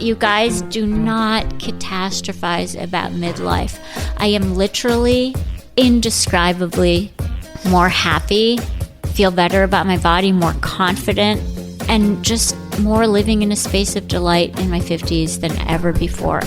You guys, do not catastrophize about midlife. I am literally indescribably more happy, feel better about my body, more confident, and just more living in a space of delight in my 50s than ever before.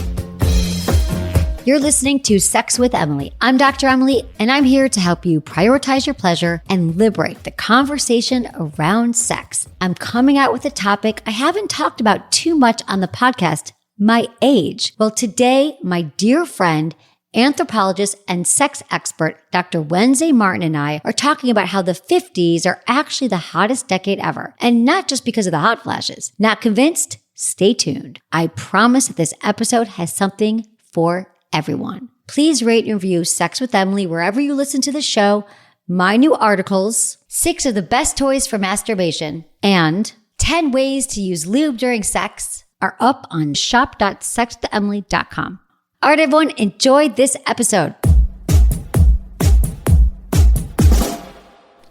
You're listening to Sex with Emily. I'm Dr. Emily, and I'm here to help you prioritize your pleasure and liberate the conversation around sex. I'm coming out with a topic I haven't talked about too much on the podcast, my age. Well, today, my dear friend, anthropologist and sex expert, Dr. Wednesday Martin, and I are talking about how the 50s are actually the hottest decade ever. And not just because of the hot flashes. Not convinced? Stay tuned. I promise that this episode has something for everyone. Please rate and review Sex with Emily wherever you listen to the show, my new articles, 6 of the best toys for masturbation, and 10 ways to use lube during sex are up on shop.sexwithemily.com. All right, everyone, enjoy this episode.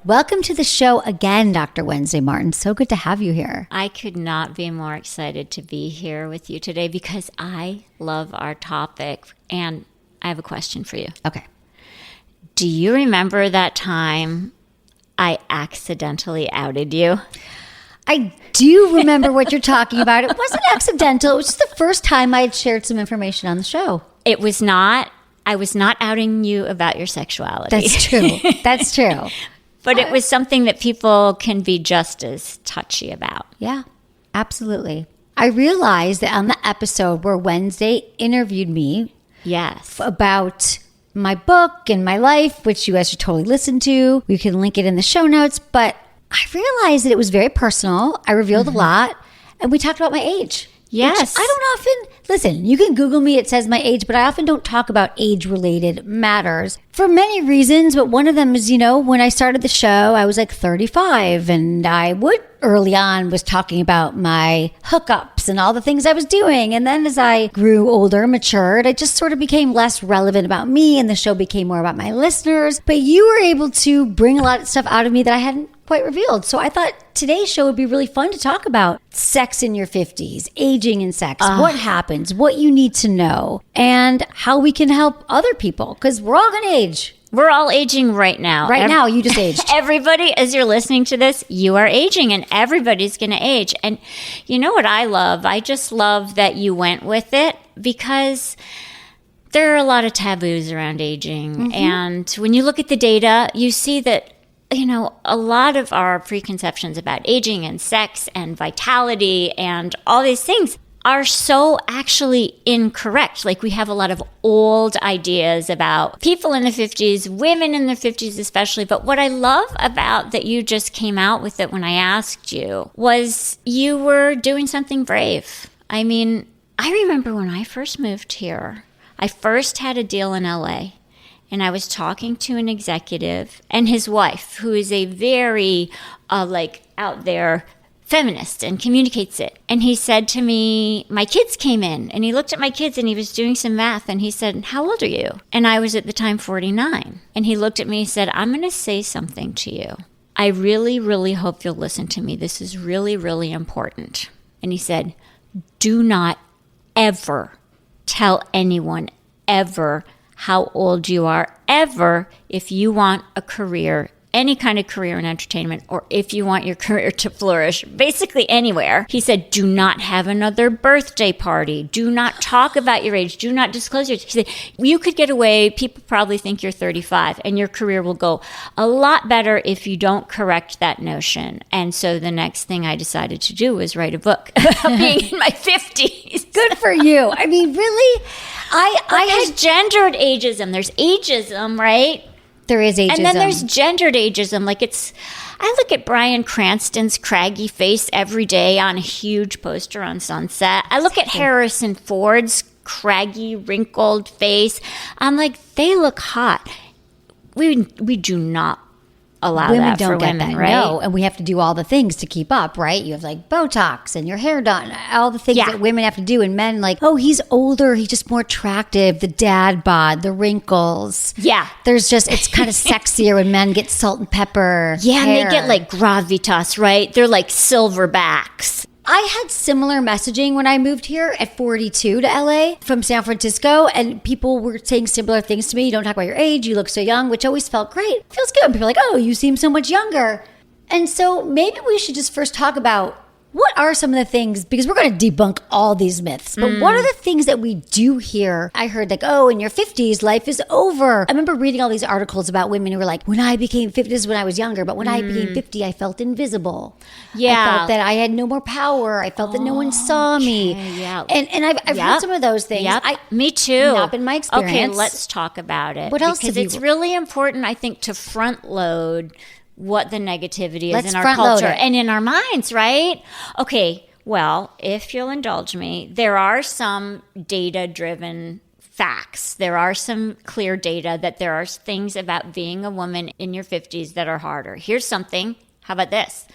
Welcome to the show again, Dr. Wednesday Martin. So good to have you here. I could not be more excited to be here with you today because I love our topic. And I have a question for you. Okay. Do you remember that time I accidentally outed you? I do remember what you're talking about. It wasn't accidental. It was just the first time I had shared some information on the show. It was not. I was not outing you about your sexuality. That's true. That's true. But it was something that people can be just as touchy about. Yeah, absolutely. I realized that on the episode where Wednesday interviewed me, yes, about my book and my life, which you guys should totally listen to. We can link it in the show notes. But I realized that it was very personal. I revealed a lot. And we talked about my age. Yes. I don't often, listen, you can Google me, it says my age, but I often don't talk about age-related matters for many reasons. But one of them is, when I started the show, I was like 35, and I early on was talking about my hookups and all the things I was doing. And then as I grew older, matured, it just sort of became less relevant about me, and the show became more about my listeners. But you were able to bring a lot of stuff out of me that I hadn't quite revealed. So I thought today's show would be really fun to talk about sex in your 50s, aging in sex, what happens, what you need to know, and how we can help other people, because we're all going to age. We're all aging right now. Right now, you just aged. Everybody, as you're listening to this, you are aging, and everybody's going to age. And you know what I love? I just love that you went with it, because there are a lot of taboos around aging. Mm-hmm. And when you look at the data, you see that a lot of our preconceptions about aging and sex and vitality and all these things are so actually incorrect. Like, we have a lot of old ideas about people in the 50s, women in their 50s especially. But what I love about that you just came out with it when I asked you was you were doing something brave. I mean, I remember when I first moved here, I first had a deal in LA. And I was talking to an executive and his wife, who is a very, out there feminist and communicates it. And he said to me, my kids came in, and he looked at my kids and he was doing some math, and he said, how old are you? And I was at the time 49. And he looked at me and said, I'm going to say something to you. I really, really hope you'll listen to me. This is really, really important. And he said, do not ever tell anyone ever how old you are, ever, if you want a career, any kind of career in entertainment, or if you want your career to flourish, basically anywhere. He said, do not have another birthday party. Do not talk about your age. Do not disclose your age. He said, you could get away. People probably think you're 35, and your career will go a lot better if you don't correct that notion. And so the next thing I decided to do was write a book about being in my 50s. Good for you. I mean, really? There's gendered ageism. There's ageism, right? There is ageism. And then there's gendered ageism. I look at Bryan Cranston's craggy face every day on a huge poster on Sunset. I look at Harrison Ford's craggy, wrinkled face. I'm like, they look hot. We do not allow women that don't for get women, that, right? No, and we have to do all the things to keep up, right? You have like Botox and your hair done, all the things that women have to do, and men like, oh, he's older, he's just more attractive, the dad bod, the wrinkles. Yeah. There's just, it's kind of sexier when men get salt and pepper Yeah, hair. and they get like gravitas, right? They're like silverbacks. I had similar messaging when I moved here at 42 to LA from San Francisco, and people were saying similar things to me. You don't talk about your age, you look so young, which always felt great. It feels good. People are like, oh, you seem so much younger. And so maybe we should just first talk about what are some of the things, because we're going to debunk all these myths, but what are the things that we do hear? I heard like, oh, in your 50s, life is over. I remember reading all these articles about women who were like, when I became 50, this is when I was younger, but when I became 50, I felt invisible. Yeah. I felt that I had no more power. I felt that no one saw me. Yeah. And I've heard some of those things. Me too. Not been my experience. Okay, let's talk about it. What else Because have you... it's really important, I think, to front load what the negativity is Let's in our front load culture it. and in our minds, right? Okay, well, if you'll indulge me, there are some data-driven facts. There are some clear data that there are things about being a woman in your 50s that are harder. Here's something. How about this?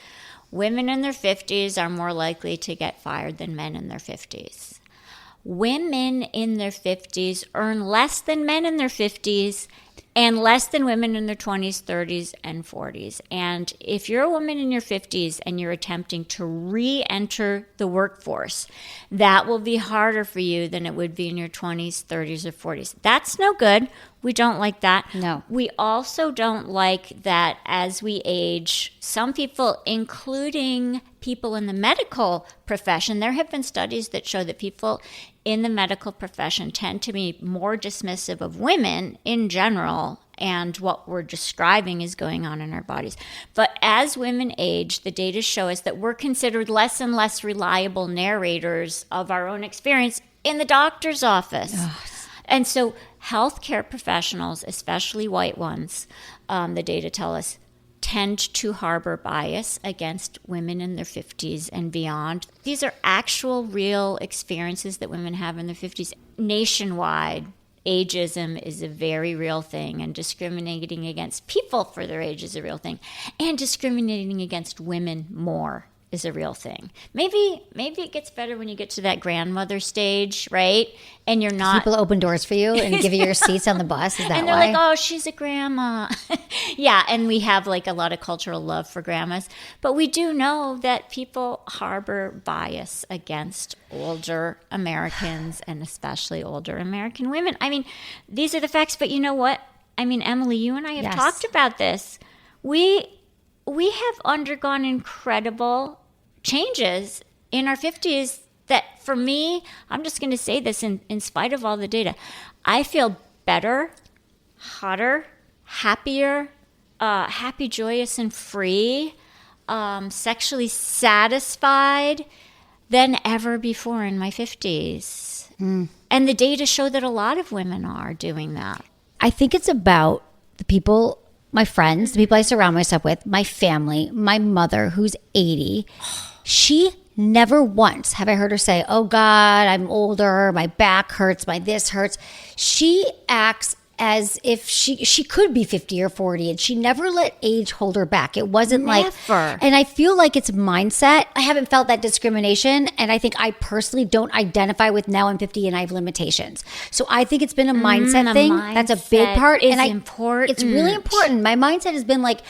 Women in their 50s are more likely to get fired than men in their 50s. Women in their 50s earn less than men in their 50s and less than women in their 20s, 30s, and 40s. And if you're a woman in your 50s and you're attempting to re-enter the workforce, that will be harder for you than it would be in your 20s, 30s, or 40s. That's no good. We don't like that. No. We also don't like that as we age, some people, including people in the medical profession, there have been studies that show that people in the medical profession tend to be more dismissive of women in general and what we're describing is going on in our bodies. But as women age, the data show us that we're considered less and less reliable narrators of our own experience in the doctor's office. And so healthcare professionals, especially white ones, the data tell us, tend to harbor bias against women in their 50s and beyond. These are actual, real experiences that women have in their 50s. Nationwide, ageism is a very real thing, and discriminating against people for their age is a real thing, and discriminating against women more is a real thing. Maybe it gets better when you get to that grandmother stage, right? And you're not... People open doors for you and give you your seats on the bus. Is that and they're why? like, oh, she's a grandma. Yeah, and we have like a lot of cultural love for grandmas. But we do know that people harbor bias against older Americans and especially older American women. I mean, these are the facts, but you know what? I mean, Emily, you and I have talked about this. We have undergone incredible changes in our 50s that, for me, I'm just going to say this in spite of all the data, I feel better, hotter, happier, happy, joyous, and free, sexually satisfied than ever before in my 50s. And the data show that a lot of women are doing that. I think it's about the people, my friends, the people I surround myself with, my family, my mother, who's 80. She never once have I heard her say, oh God, I'm older, my back hurts, my this hurts. She acts as if she could be 50 or 40, and she never let age hold her back. It wasn't like, and I feel like it's mindset. I haven't felt that discrimination, and I think I personally don't identify with now I'm 50 and I have limitations. So I think it's been a mindset thing. That's a big part. And important. It's really important. My mindset has been like,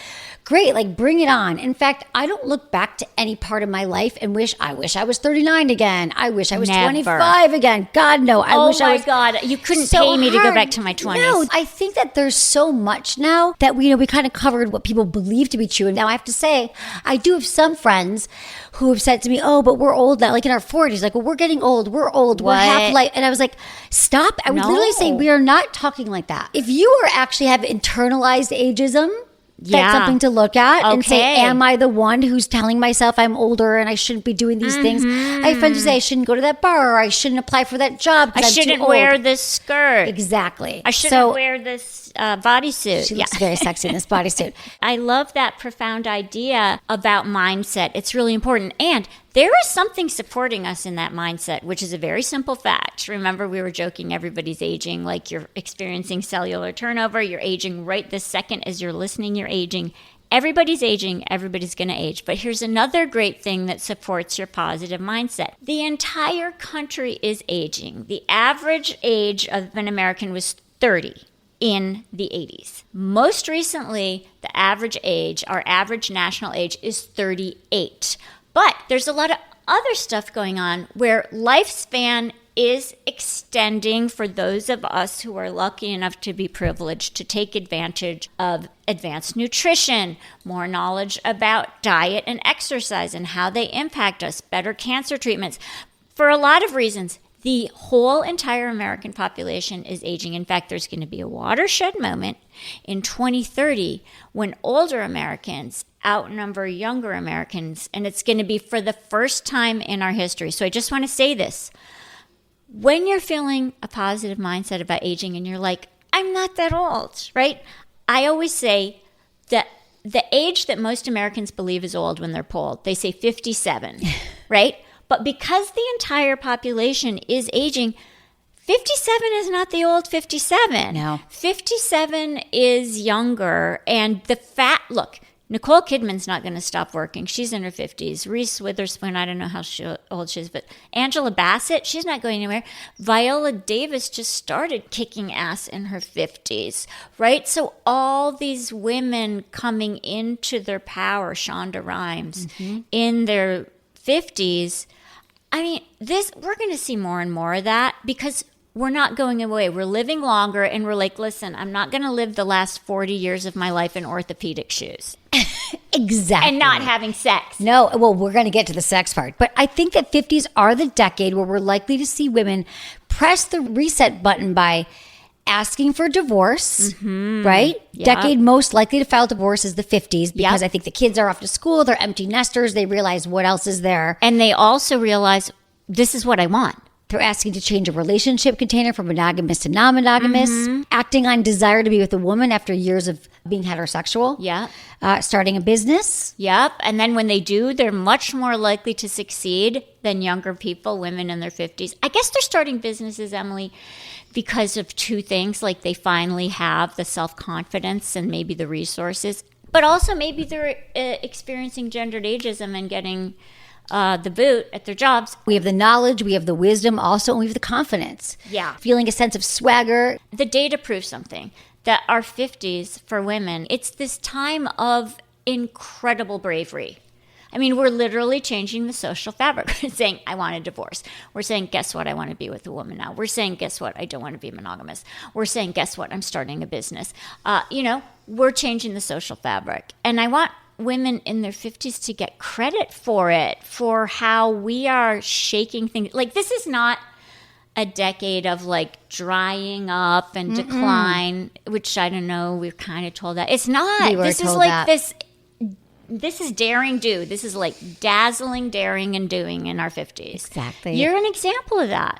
great, like bring it on. In fact, I don't look back to any part of my life and I wish I was 39 again. I wish I was 25 again. God, no. I wish I was. Oh my God. You couldn't pay me to go back to my 20s. No, I think that there's so much now that we kind of covered what people believe to be true. And now I have to say, I do have some friends who have said to me, oh, but we're old now, like in our 40s. Like, well, we're getting old. We're old. We're half life. And I was like, stop. I would literally say, we are not talking like that. If you are actually have internalized ageism, that's something to look at and say, am I the one who's telling myself I'm older and I shouldn't be doing these things? I have friends who say I shouldn't go to that bar, or I shouldn't apply for that job because I shouldn't wear this skirt. Exactly. I shouldn't wear this bodysuit. She looks very sexy in this bodysuit. I love that profound idea about mindset. It's really important. And there is something supporting us in that mindset, which is a very simple fact. Remember, we were joking, everybody's aging, like you're experiencing cellular turnover. You're aging right this second as you're listening, you're aging. Everybody's aging. Everybody's going to age. But here's another great thing that supports your positive mindset. The entire country is aging. The average age of an American was 30 in the 80s. Most recently, the average age, our average national age, is 38. But there's a lot of other stuff going on where lifespan is extending for those of us who are lucky enough to be privileged to take advantage of advanced nutrition, more knowledge about diet and exercise and how they impact us, better cancer treatments. For a lot of reasons, the whole entire American population is aging. In fact, there's going to be a watershed moment in 2030 when older Americans outnumber younger Americans, and it's going to be for the first time in our history. So I just want to say this. When you're feeling a positive mindset about aging and you're like, I'm not that old, right? I always say that the age that most Americans believe is old when they're polled, they say 57, right? But because the entire population is aging, 57 is not the old 57. No. 57 is younger. And look, Nicole Kidman's not going to stop working. She's in her 50s. Reese Witherspoon, I don't know how old she is, but Angela Bassett, she's not going anywhere. Viola Davis just started kicking ass in her 50s, right? So all these women coming into their power, Shonda Rhimes, in their 50s, I mean, we're going to see more and more of that because we're not going away. We're living longer, and we're like, listen, I'm not going to live the last 40 years of my life in orthopedic shoes. Exactly. And not having sex. No, well, we're going to get to the sex part. But I think that 50s are the decade where we're likely to see women press the reset button by asking for divorce, right? Yep. Decade most likely to file divorce is the 50s because I think the kids are off to school, they're empty nesters, they realize what else is there. And they also realize, this is what I want. They're asking to change a relationship container from monogamous to non-monogamous, acting on desire to be with a woman after years of being heterosexual, starting a business. Yep. And then when they do, they're much more likely to succeed than younger people, women in their 50s. I guess they're starting businesses, Emily, because of two things. Like they finally have the self-confidence and maybe the resources, but also maybe they're experiencing gendered ageism and getting the boot at their jobs. We have the knowledge, we have the wisdom, also, and we have the confidence. Yeah. Feeling a sense of swagger. The data proves something, that our 50s for women, it's this time of incredible bravery. I mean, we're literally changing the social fabric. We're saying, I want a divorce. We're saying, guess what? I want to be with a woman now. We're saying, guess what? I don't want to be monogamous. We're saying, guess what? I'm starting a business. We're changing the social fabric. And I want women in their 50s to get credit for it, for how we are shaking things. Like, this is not a decade of like drying up and decline, which I don't know, we've kind of told that. It's not. We were this told is like that. this is daring do. This is like dazzling, daring, and doing in our 50s. Exactly. You're an example of that.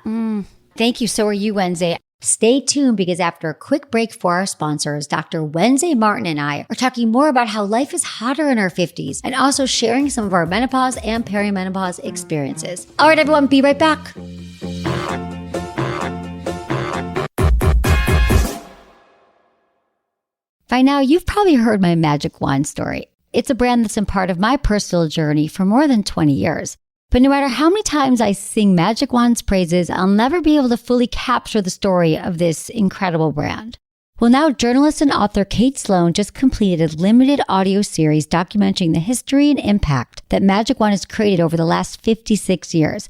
Thank you. So are you, Wednesday. Stay tuned because after a quick break for our sponsors, Dr. Wednesday Martin and I are talking more about how life is hotter in our 50s and also sharing some of our menopause and perimenopause experiences. All right, everyone, be right back. By now, you've probably heard my Magic Wand story. It's a brand that's been part of my personal journey for more than 20 years. But no matter how many times I sing Magic Wand's praises, I'll never be able to fully capture the story of this incredible brand. Well, now journalist and author Kate Sloan just completed a limited audio series documenting the history and impact that Magic Wand has created over the last 56 years.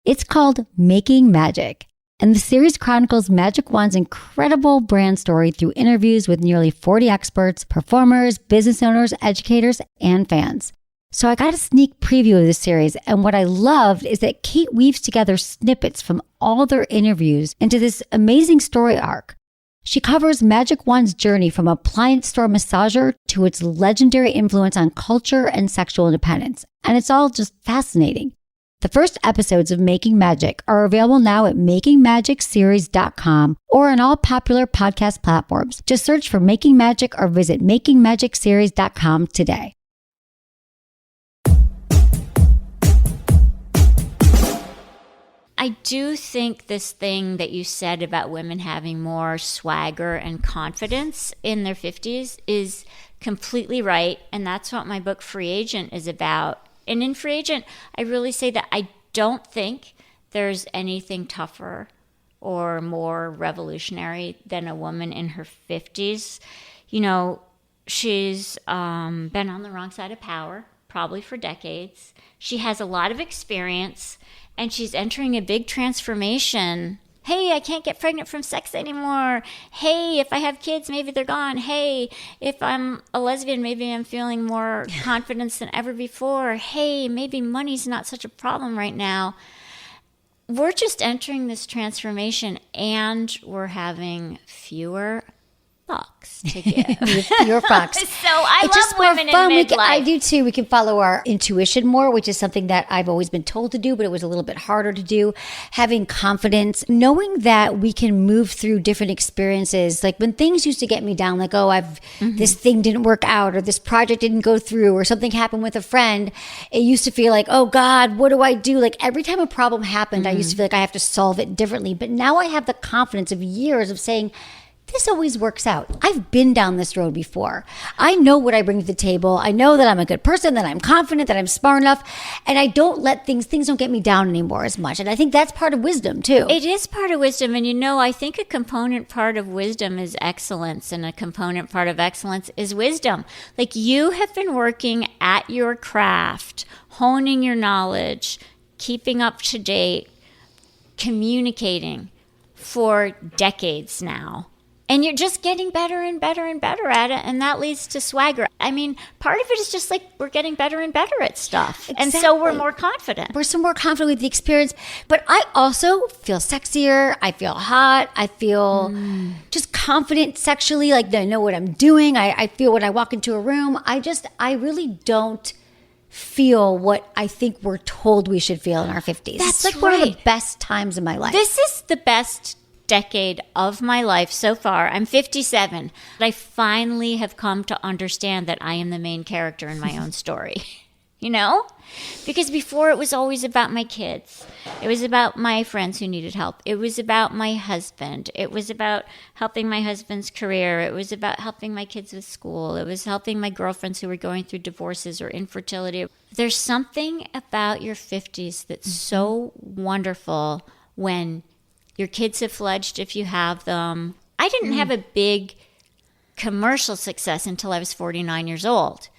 It's called Making Magic, and the series chronicles Magic Wand's incredible brand story through interviews with nearly 40 experts, performers, business owners, educators, and fans. So I got a sneak preview of the series, and what I loved is that Kate weaves together snippets from all their interviews into this amazing story arc. She covers Magic Wand's journey from appliance store massager to its legendary influence on culture and sexual independence, and it's all just fascinating. The first episodes of Making Magic are available now at makingmagicseries.com or on all popular podcast platforms. Just search for Making Magic or visit makingmagicseries.com today. I do think this thing that you said about women having more swagger and confidence in their 50s is completely right. And that's what my book Free Agent is about. And in Free Agent, I really say that I don't think there's anything tougher or more revolutionary than a woman in her 50s. You know, she's been on the wrong side of power, probably for decades. She has a lot of experience, and she's entering a big transformation. Hey, I can't get pregnant from sex anymore. Hey, if I have kids, maybe they're gone. Hey, if I'm a lesbian, maybe I'm feeling more confidence than ever before. Hey, maybe money's not such a problem right now. We're just entering this transformation, and we're having fewer fucks to give. Fewer fucks. So I love women in midlife. I do too. We can follow our intuition more, which is something that I've always been told to do, but it was a little bit harder to do. Having confidence, knowing that we can move through different experiences. Like when things used to get me down, like, oh, this thing didn't work out, or this project didn't go through, or something happened with a friend. It used to feel like, oh God, what do I do? Like every time a problem happened, I used to feel like I have to solve it differently. But now I have the confidence of years of saying, this always works out. I've been down this road before. I know what I bring to the table. I know that I'm a good person, that I'm confident, that I'm smart enough, and I don't let things don't get me down anymore as much. And I think that's part of wisdom too. It is part of wisdom. And I think a component part of wisdom is excellence, and a component part of excellence is wisdom. Like you have been working at your craft, honing your knowledge, keeping up to date, communicating for decades now. And you're just getting better and better and better at it. And that leads to swagger. I mean, part of it is just like we're getting better and better at stuff. Exactly. And so we're more confident. We're so more confident with the experience. But I also feel sexier. I feel hot. I feel just confident sexually. Like I know what I'm doing. I feel when I walk into a room. I really don't feel what I think we're told we should feel in our 50s. That's like one of the best times in my life. This is the best decade of my life so far. I'm 57. I finally have come to understand that I am the main character in my own story. Because before it was always about my kids. It was about my friends who needed help. It was about my husband. It was about helping my husband's career. It was about helping my kids with school. It was helping my girlfriends who were going through divorces or infertility. There's something about your 50s that's so wonderful when your kids have fledged if you have them. I didn't have a big commercial success until I was 49 years old.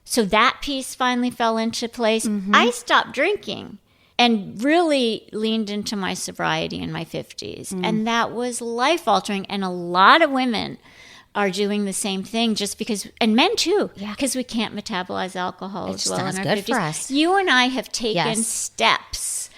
So that piece finally fell into place. I stopped drinking and really leaned into my sobriety in my 50s. And that was life-altering. And a lot of women are doing the same thing just because, and men too, because we can't metabolize alcohol as well in our 50s. For us. You and I have taken steps.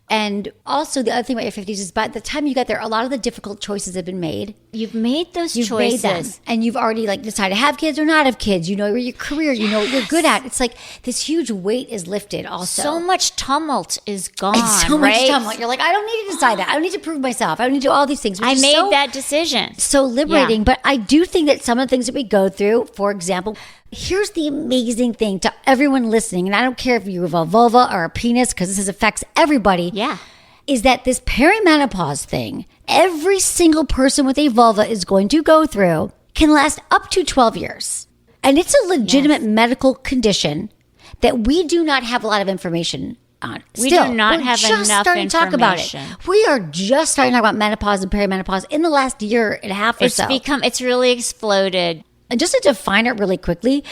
And also the other thing about your 50s is by the time you get there, a lot of the difficult choices have been made. You've made those choices. Made them, and you've already decided to have kids or not have kids. You know your career. You know what you're good at. It's like this huge weight is lifted also. So much tumult is gone, much tumult. You're like, I don't need to decide that. I don't need to prove myself. I don't need to do all these things. I made that decision. So liberating. Yeah. But I do think that some of the things that we go through, for example, here's the amazing thing to everyone listening, and I don't care if you have a vulva or a penis, because this affects everybody. Yeah. Is that this perimenopause thing, every single person with a vulva is going to go through, can last up to 12 years. And it's a legitimate medical condition that we do not have a lot of information on. We do not have enough information. To talk about it. We are just starting to talk about menopause and perimenopause in the last year and a half or so. It's really exploded. And just to define it really quickly,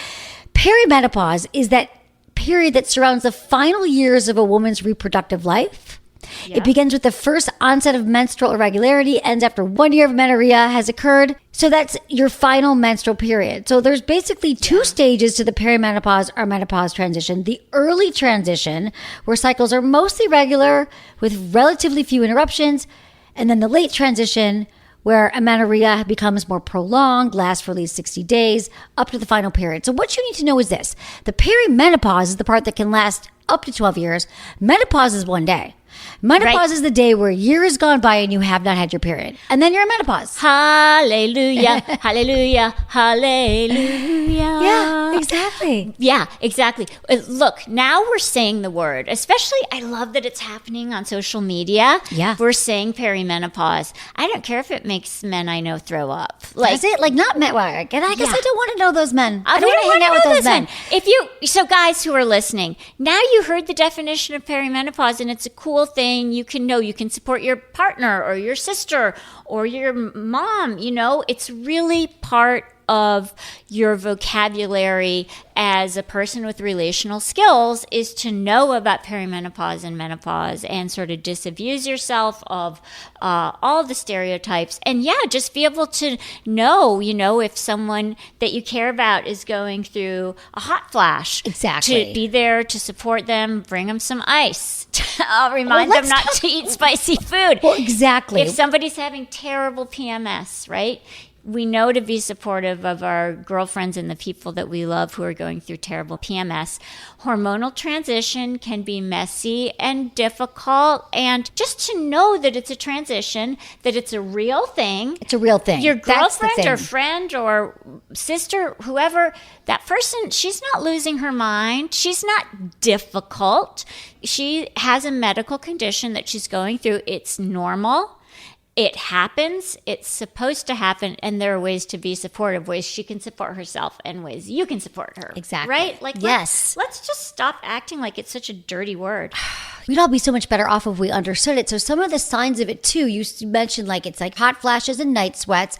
perimenopause is that period that surrounds the final years of a woman's reproductive life. Yeah. It begins with the first onset of menstrual irregularity, ends after 1 year of amenorrhea has occurred. So that's your final menstrual period. So there's basically two stages to the perimenopause or menopause transition. The early transition, where cycles are mostly regular with relatively few interruptions, and then the late transition, where amenorrhea becomes more prolonged, lasts for at least 60 days, up to the final period. So what you need to know is this. The perimenopause is the part that can last up to 12 years. Menopause is 1 day. Menopause is the day where a year has gone by and you have not had your period. And then you're in menopause. Hallelujah, hallelujah, hallelujah. Yeah, exactly. Yeah, exactly. Look, now we're saying the word. Especially, I love that it's happening on social media. Yeah. We're saying perimenopause. I don't care if it makes men I know throw up. Is it? Not men. Well, I guess I don't want to know those men. I don't want want to hang out with those men. So guys who are listening, now you heard the definition of perimenopause, and it's a cool thing. You can support your partner or your sister or your mom. It's really part of your vocabulary as a person with relational skills is to know about perimenopause and menopause and sort of disabuse yourself of all the stereotypes. And just be able to know, if someone that you care about is going through a hot flash. Exactly. To be there to support them, bring them some ice. Remind them not to eat spicy food. Well, exactly. If somebody's having terrible PMS, right? We know to be supportive of our girlfriends and the people that we love who are going through terrible PMS. Hormonal transition can be messy and difficult. And just to know that it's a transition, that it's a real thing. It's a real thing. Your girlfriend or friend or sister, whoever, that person, she's not losing her mind. She's not difficult. She has a medical condition that she's going through. It's normal. It happens. It's supposed to happen. And there are ways to be supportive, ways she can support herself and ways you can support her. Exactly. Right? Like, yes. Let's just stop acting like it's such a dirty word. We'd all be so much better off if we understood it. So some of the signs of it too, you mentioned like it's like hot flashes and night sweats,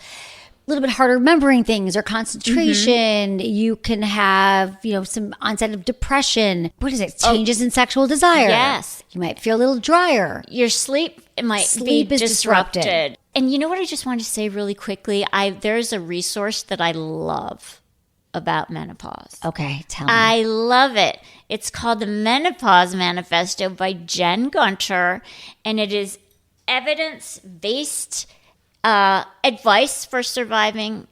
a little bit harder remembering things or concentration. You can have, some onset of depression. What is it? Changes in sexual desire. Yes. You might feel a little drier. Your sleep might be disrupted. And you know what I just wanted to say really quickly? There's a resource that I love about menopause. Okay, tell me. I love it. It's called the Menopause Manifesto by Jen Gunter, and it is evidence-based advice for surviving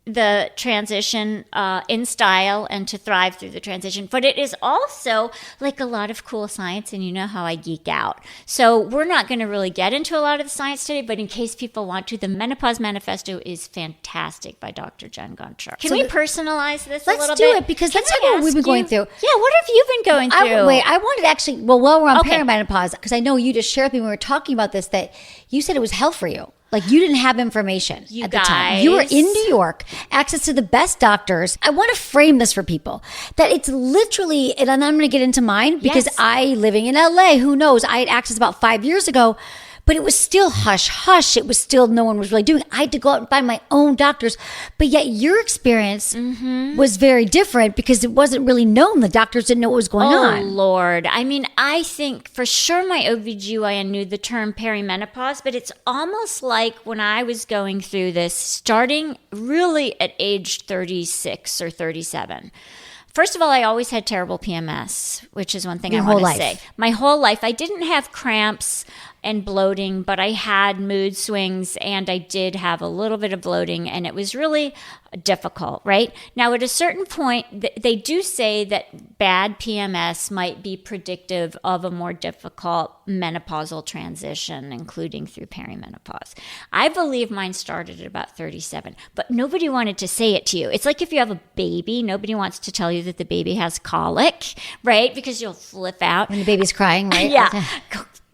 the transition in style and to thrive through the transition. But it is also like a lot of cool science, and you know how I geek out. So we're not going to really get into a lot of the science today, but in case people want to, the Menopause Manifesto is fantastic by Dr. Jen Gunter. Can we personalize this a little bit? Let's do it, because let's talk about what we've been going through. Yeah, what have you been going through? I wanted to actually, while we're on perimenopause, because I know you just shared with me when we were talking about this, that you said it was hell for you. Like, you didn't have information at the time. You were in New York, access to the best doctors. I want to frame this for people, that it's literally, and I'm going to get into mine because I, living in LA, who knows, I had access about 5 years ago, but it was still hush, hush. It was still, no one was really doing it. I had to go out and find my own doctors. But yet your experience was very different because it wasn't really known. The doctors didn't know what was going on. Oh, Lord. I mean, I think for sure my OBGYN knew the term perimenopause, but it's almost like when I was going through this, starting really at age 36 or 37. First of all, I always had terrible PMS, which is one thing I want to say. My whole life. I didn't have cramps and bloating, but I had mood swings and I did have a little bit of bloating, and it was really difficult, right? Now, at a certain point, they do say that bad PMS might be predictive of a more difficult menopausal transition, including through perimenopause. I believe mine started at about 37, but nobody wanted to say it to you. It's like if you have a baby, nobody wants to tell you that the baby has colic, right? Because you'll flip out. When the baby's crying, right? Yeah.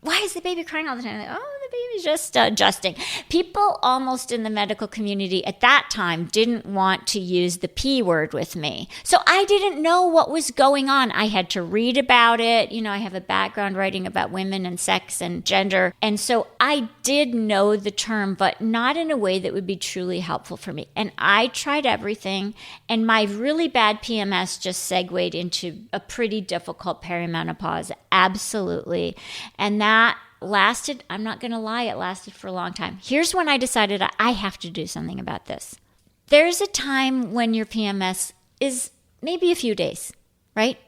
Why is the baby crying all the time? Like, the baby's just adjusting. People almost in the medical community at that time didn't want to use the P word with me. So I didn't know what was going on. I had to read about it. I have a background writing about women and sex and gender. And so I did know the term, but not in a way that would be truly helpful for me. And I tried everything. And my really bad PMS just segued into a pretty difficult perimenopause. Absolutely. And that lasted, I'm not going to lie, it lasted for a long time. Here's when I decided I have to do something about this. There's a time when your PMS is maybe a few days, right?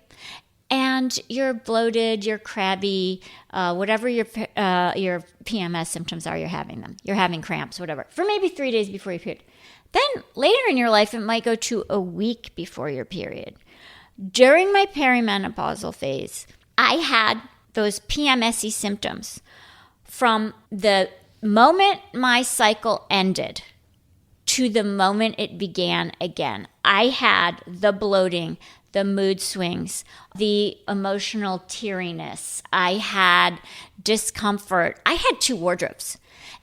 And you're bloated, you're crabby, whatever your PMS symptoms are, you're having them. You're having cramps, whatever, for maybe 3 days before your period. Then later in your life, it might go to a week before your period. During my perimenopausal phase, I had those PMS-y symptoms from the moment my cycle ended to the moment it began again. I had the bloating, the mood swings, the emotional teariness. I had discomfort. I had 2 wardrobes.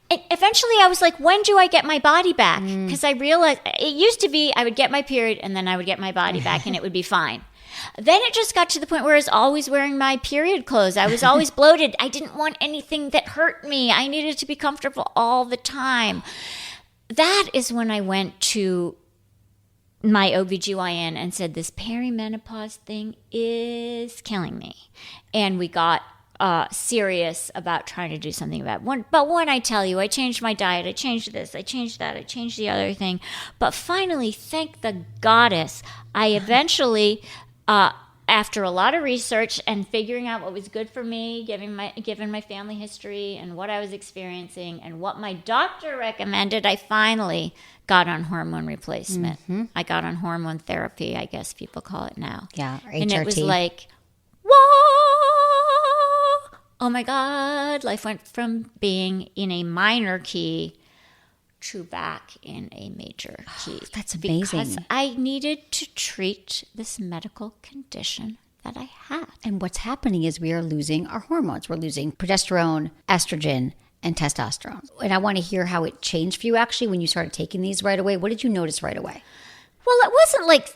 And eventually I was like, when do I get my body back? Because I realized it used to be I would get my period and then I would get my body back and it would be fine. Then it just got to the point where I was always wearing my period clothes. I was always bloated. I didn't want anything that hurt me. I needed to be comfortable all the time. That is when I went to my OBGYN and said, this perimenopause thing is killing me. And we got serious about trying to do something about it. But when I tell you, I changed my diet, I changed this, I changed that, I changed the other thing. But finally, thank the goddess, I eventually, after a lot of research and figuring out what was good for me, given my family history and what I was experiencing and what my doctor recommended, I finally got on hormone replacement. Mm-hmm. I got on hormone therapy, I guess people call it now. Yeah, or HRT. And it was like, whoa! Oh my God, life went from being in a minor key to back in a major key. That's amazing. Because I needed to treat this medical condition that I had. And what's happening is we are losing our hormones. We're losing progesterone, estrogen, and testosterone. And I want to hear how it changed for you actually when you started taking these right away. What did you notice right away? Well, it wasn't like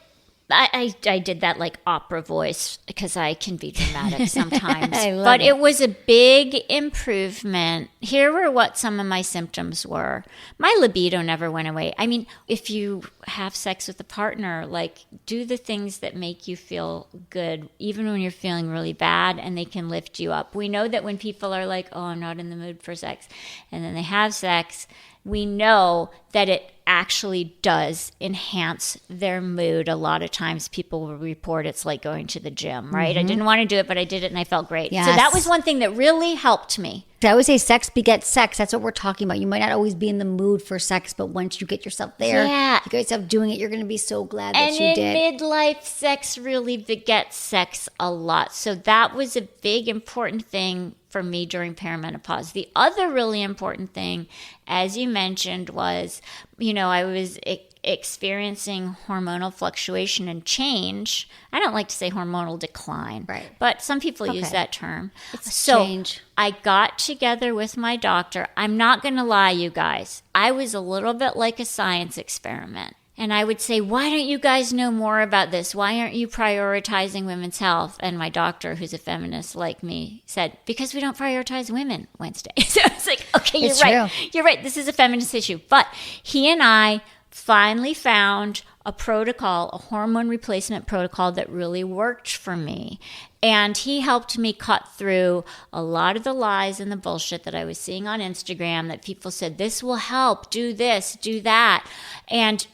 I did that like opera voice because I can be dramatic sometimes. But it was a big improvement. Here were what some of my symptoms were. My libido never went away. I mean, if you have sex with a partner, like do the things that make you feel good, even when you're feeling really bad, and they can lift you up. We know that when people are like, oh, I'm not in the mood for sex, and then they have sex, we know that it actually does enhance their mood. A lot of times people will report it's like going to the gym, right? Mm-hmm. I didn't want to do it, but I did it and I felt great. Yes. So that was one thing that really helped me. I always say sex begets sex. That's what we're talking about. You might not always be in the mood for sex, but once you get yourself there, you get yourself doing it, you're going to be so glad that you did. And in midlife, sex really begets sex a lot. So that was a big, important thing for me during perimenopause. The other really important thing, as you mentioned, was, I was experiencing hormonal fluctuation and change. I don't like to say hormonal decline, right? But some people use that term. It's change. I got together with my doctor. I'm not going to lie, you guys. I was a little bit like a science experiment. And I would say, why don't you guys know more about this? Why aren't you prioritizing women's health? And my doctor, who's a feminist like me, said, because we don't prioritize women, Wednesday. So I was like, okay, you're right. You're right. This is a feminist issue. But he and I finally found a protocol, a hormone replacement protocol that really worked for me. And he helped me cut through a lot of the lies and the bullshit that I was seeing on Instagram that people said, this will help, do this, do that. And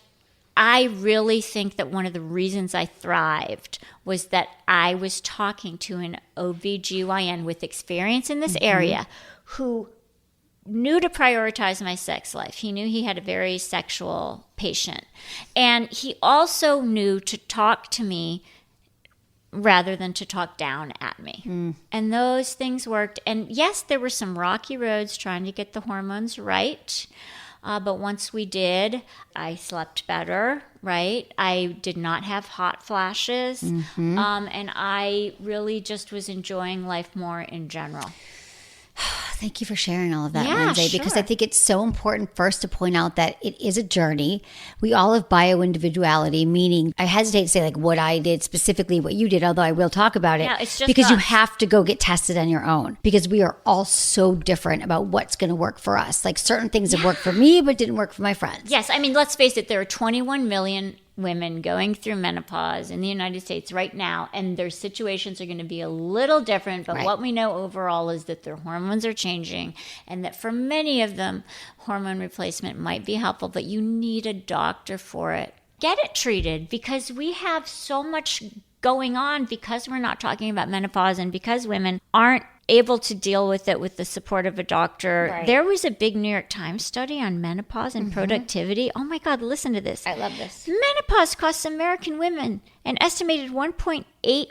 I really think that one of the reasons I thrived was that I was talking to an OBGYN with experience in this area who knew to prioritize my sex life. He knew he had a very sexual patient. And he also knew to talk to me rather than to talk down at me. And those things worked. And yes, there were some rocky roads trying to get the hormones right. But once we did, I slept better, right? I did not have hot flashes. And I really just was enjoying life more in general. Thank you for sharing all of that, Lindsay, because I think it's so important first to point out that it is a journey. We all have bio-individuality, meaning I hesitate to say like what I did specifically, what you did, although I will talk about it. Yeah, it's just because you have to go get tested on your own because we are all so different about what's going to work for us. Like certain things have worked for me, but didn't work for my friends. Yes. I mean, let's face it, there are 21 million women going through menopause in the United States right now, and their situations are going to be a little different, but what we know overall is that their hormones are changing, and that for many of them, hormone replacement might be helpful, but you need a doctor for it. Get it treated, because we have so much going on because we're not talking about menopause and because women aren't able to deal with it with the support of a doctor. Right. There was a big New York Times study on menopause and productivity. Oh my God, listen to this. I love this. Menopause costs American women an estimated $1.8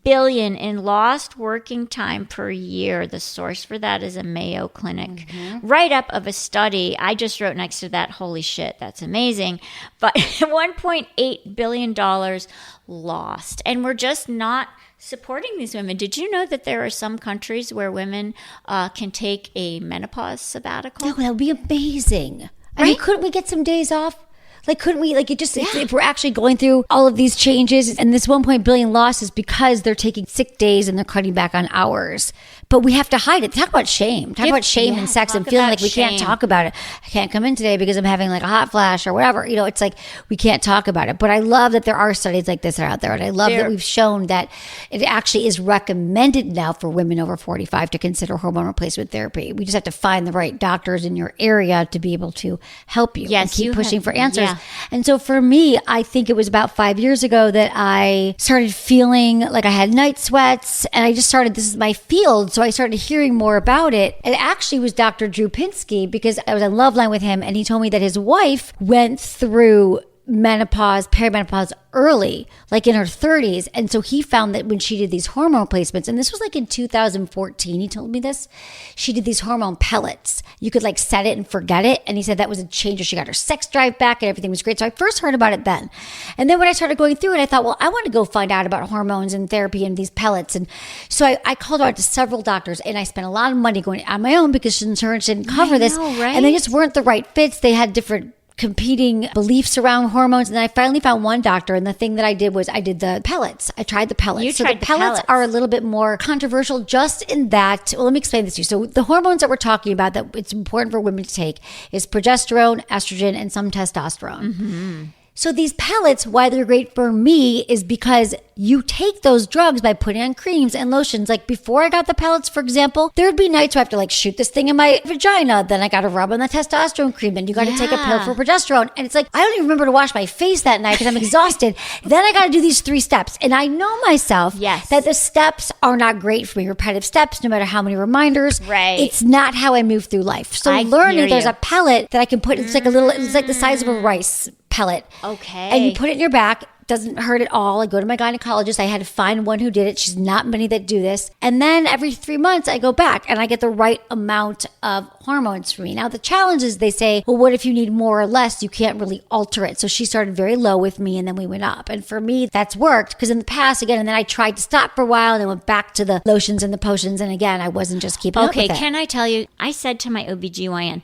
billion in lost working time per year. The source for that is a Mayo Clinic write-up of a study. I just wrote next to that, holy shit, that's amazing. But $1.8 billion lost. And we're just not supporting these women. Did you know that there are some countries where women can take a menopause sabbatical? No, that would be amazing. I mean, couldn't we get some days off? Like, couldn't we, like, it just, if we're actually going through all of these changes and this $1.1 billion loss is because they're taking sick days and they're cutting back on hours. But we have to hide it. Talk about shame. Talk about shame in sex and feeling like we can't talk about it. I can't come in today because I'm having like a hot flash or whatever. It's like we can't talk about it. But I love that there are studies like this that are out there. And I love that we've shown that it actually is recommended now for women over 45 to consider hormone replacement therapy. We just have to find the right doctors in your area to be able to help you. Yes, and keep pushing for answers. Yeah. And so for me, I think it was about 5 years ago that I started feeling like I had night sweats, and I just started, this is my field. So I started hearing more about it. It actually was Dr. Drew Pinsky, because I was on Loveline with him, and he told me that his wife went through menopause, perimenopause early, like in her 30s. And so he found that when she did these hormone replacements, and this was like in 2014, he told me this, she did these hormone pellets. You could like set it and forget it. And he said that was a changer. She got her sex drive back and everything was great. So I first heard about it then. And then when I started going through it, I thought, well, I want to go find out about hormones and therapy and these pellets. And so I called out to several doctors, and I spent a lot of money going on my own because insurance didn't cover this. Right? And they just weren't the right fits. They had different competing beliefs around hormones. And then I finally found one doctor, and the thing that I did was I did the pellets. I tried the pellets. So the pellets are a little bit more controversial just in that, well, let me explain this to you. So the hormones that we're talking about that it's important for women to take is progesterone, estrogen, and some testosterone. Mm-hmm. So these pellets, why they're great for me is because you take those drugs by putting on creams and lotions. Like before I got the pellets, for example, there would be nights where I have to like shoot this thing in my vagina. Then I got to rub on the testosterone cream. Then you got to take a pill for progesterone. And it's like, I don't even remember to wash my face that night because I'm exhausted. Then I got to do these 3 steps. And I know myself that the steps are not great for me. Repetitive steps, no matter how many reminders. Right. It's not how I move through life. So learning there's a pellet that I can put, it's like a little, it's like the size of a rice pellet. Okay. And you put it in your back. Doesn't hurt at all. I go to my gynecologist. I had to find one who did it. She's not many that do this. And then every 3 months I go back and I get the right amount of hormones for me. Now the challenge is they say, well, what if you need more or less? You can't really alter it. So she started very low with me and then we went up. And for me, that's worked because in the past, again, and then I tried to stop for a while and then went back to the lotions and the potions. And again, I wasn't just keeping up with it. Okay, can I tell you, I said to my OBGYN,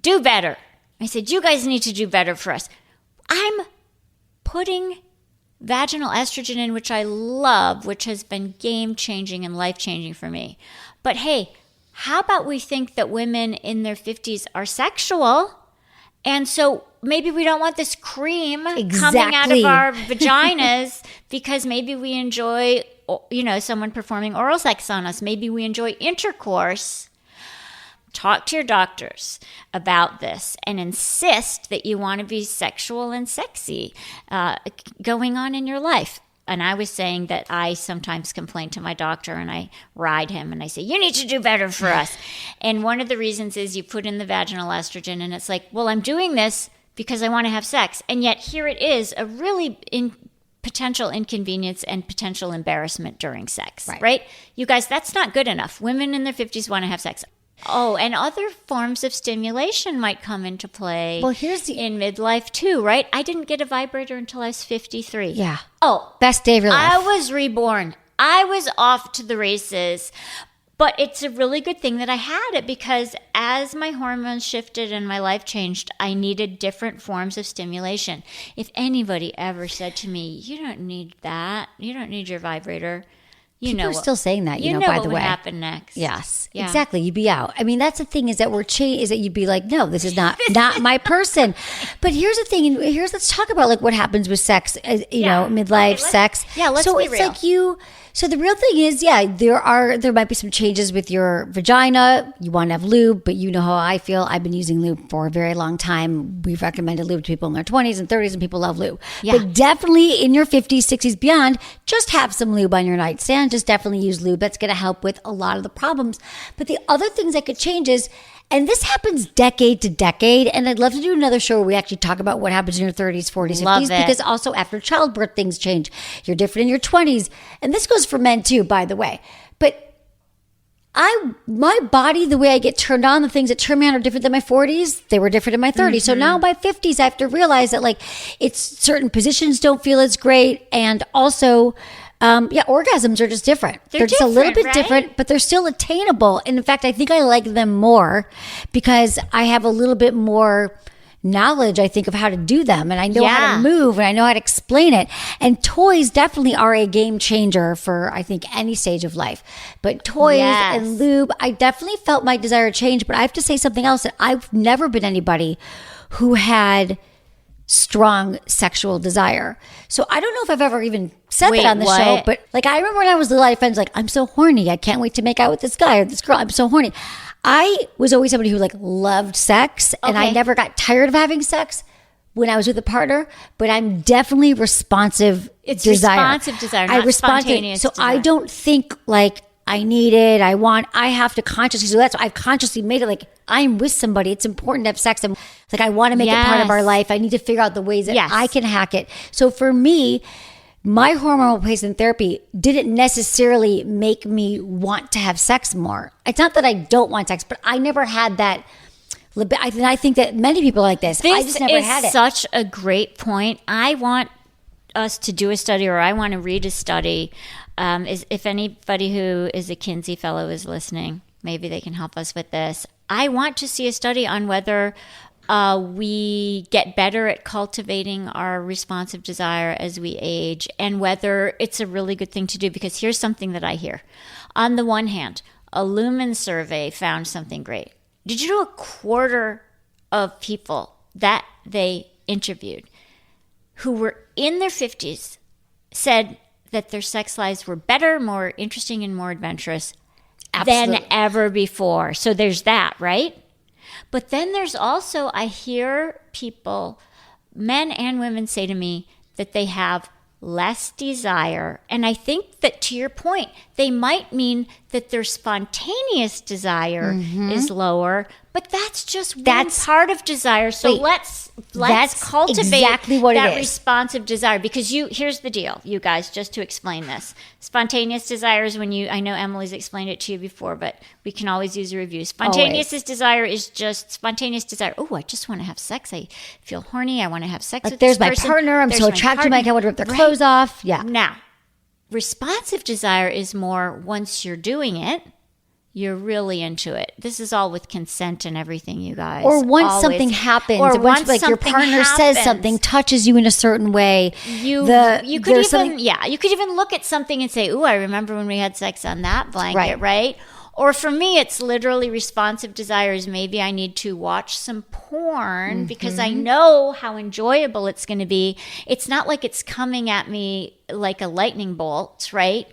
do better. I said, you guys need to do better for us. I'm putting vaginal estrogen in, which I love, which has been game-changing and life-changing for me. But hey, how about we think that women in their 50s are sexual? And so maybe we don't want this cream coming out of our vaginas because maybe we enjoy, someone performing oral sex on us. Maybe we enjoy intercourse. Talk to your doctors about this and insist that you want to be sexual and sexy going on in your life. And I was saying that I sometimes complain to my doctor and I ride him and I say, you need to do better for us. And one of the reasons is you put in the vaginal estrogen and it's like, well, I'm doing this because I want to have sex. And yet here it is, a really potential inconvenience and potential embarrassment during sex, right? You guys, that's not good enough. Women in their 50s want to have sex. Oh, and other forms of stimulation might come into play in midlife too, right? I didn't get a vibrator until I was 53. Yeah. Oh. Best day of your life. I was reborn. I was off to the races. But it's a really good thing that I had it because as my hormones shifted and my life changed, I needed different forms of stimulation. If anybody ever said to me, you don't need that, you don't need your vibrator, People are still saying that, by the way. You know what would happen next. Yes, exactly. You'd be out. I mean, that's the thing is that is that you'd be like, no, this is not my person. But here's the thing. Let's talk about like what happens with sex, midlife sex. Yeah, let's be real. Like so the real thing is, there might be some changes with your vagina. You want to have lube, but you know how I feel. I've been using lube for a very long time. We've recommended lube to people in their 20s and 30s, and people love lube. Yeah. But definitely in your 50s, 60s, beyond, just have some lube on your nightstand. Just definitely use lube. That's going to help with a lot of the problems. But the other things that could change is, and this happens decade to decade, and I'd love to do another show where we actually talk about what happens in your 30s, 40s, 50s, because also after childbirth, things change. You're different in your 20s. And this goes for men too, by the way. But my body, the way I get turned on, the things that turn me on are different than my 40s. They were different in my 30s. Mm-hmm. So now by 50s, I have to realize that like it's certain positions don't feel as great. And also, orgasms are just different. They're just a little bit different, but they're still attainable. And in fact, I think I like them more because I have a little bit more knowledge, I think, of how to do them. And I know how to move and I know how to explain it. And toys definitely are a game changer for, I think, any stage of life. But toys and lube, I definitely felt my desire change. But I have to say something else, that I've never been anybody who had strong sexual desire. So I don't know if I've ever even said that on the show, but like I remember when I was little, I had friends like, I'm so horny. I can't wait to make out with this guy or this girl. I'm so horny. I was always somebody who like loved sex and I never got tired of having sex when I was with a partner, but I'm definitely responsive responsive desire, not spontaneous desire. I don't think like I need it. I have to consciously. So that's why I've consciously made it like I'm with somebody. It's important to have sex. I'm like, I want to make it part of our life. I need to figure out the ways that I can hack it. So for me, my hormonal replacement therapy didn't necessarily make me want to have sex more. It's not that I don't want sex, but I never had that. I think that many people are like this. I just never had it. This is such a great point. I want us to do a study, or I want to read a study. If anybody who is a Kinsey fellow is listening, maybe they can help us with this. I want to see a study on whether we get better at cultivating our responsive desire as we age, and whether it's a really good thing to do. Because here's something that I hear. On the one hand, a Lumen survey found something great. Did you know a quarter of people that they interviewed who were in their 50s said that their sex lives were better, more interesting, and more adventurous than ever before? So there's that, right? But then there's also, I hear people, men and women, say to me that they have less desire. And I think that, to your point, they might mean that their spontaneous desire is lower, but that's just one part of desire. So let's cultivate exactly what that it is. Responsive desire. Because here's the deal, you guys, just to explain this. Spontaneous desire is when I know Emily's explained it to you before, but we can always use a review. Spontaneous desire is just spontaneous desire. Oh, I just want to have sex. I feel horny. I want to have sex with this person. There's my partner. I'm so attracted to my, I want to rip their clothes off. Yeah. Now, responsive desire is more once you're doing it, you're really into it. This is all with consent and everything, you guys. Or once something happens, or once like your partner says something, touches you in a certain way. You could even look at something and say, "Ooh, I remember when we had sex on that blanket," right? Or for me, it's literally responsive desires. Maybe I need to watch some porn because I know how enjoyable it's going to be. It's not like it's coming at me like a lightning bolt, right?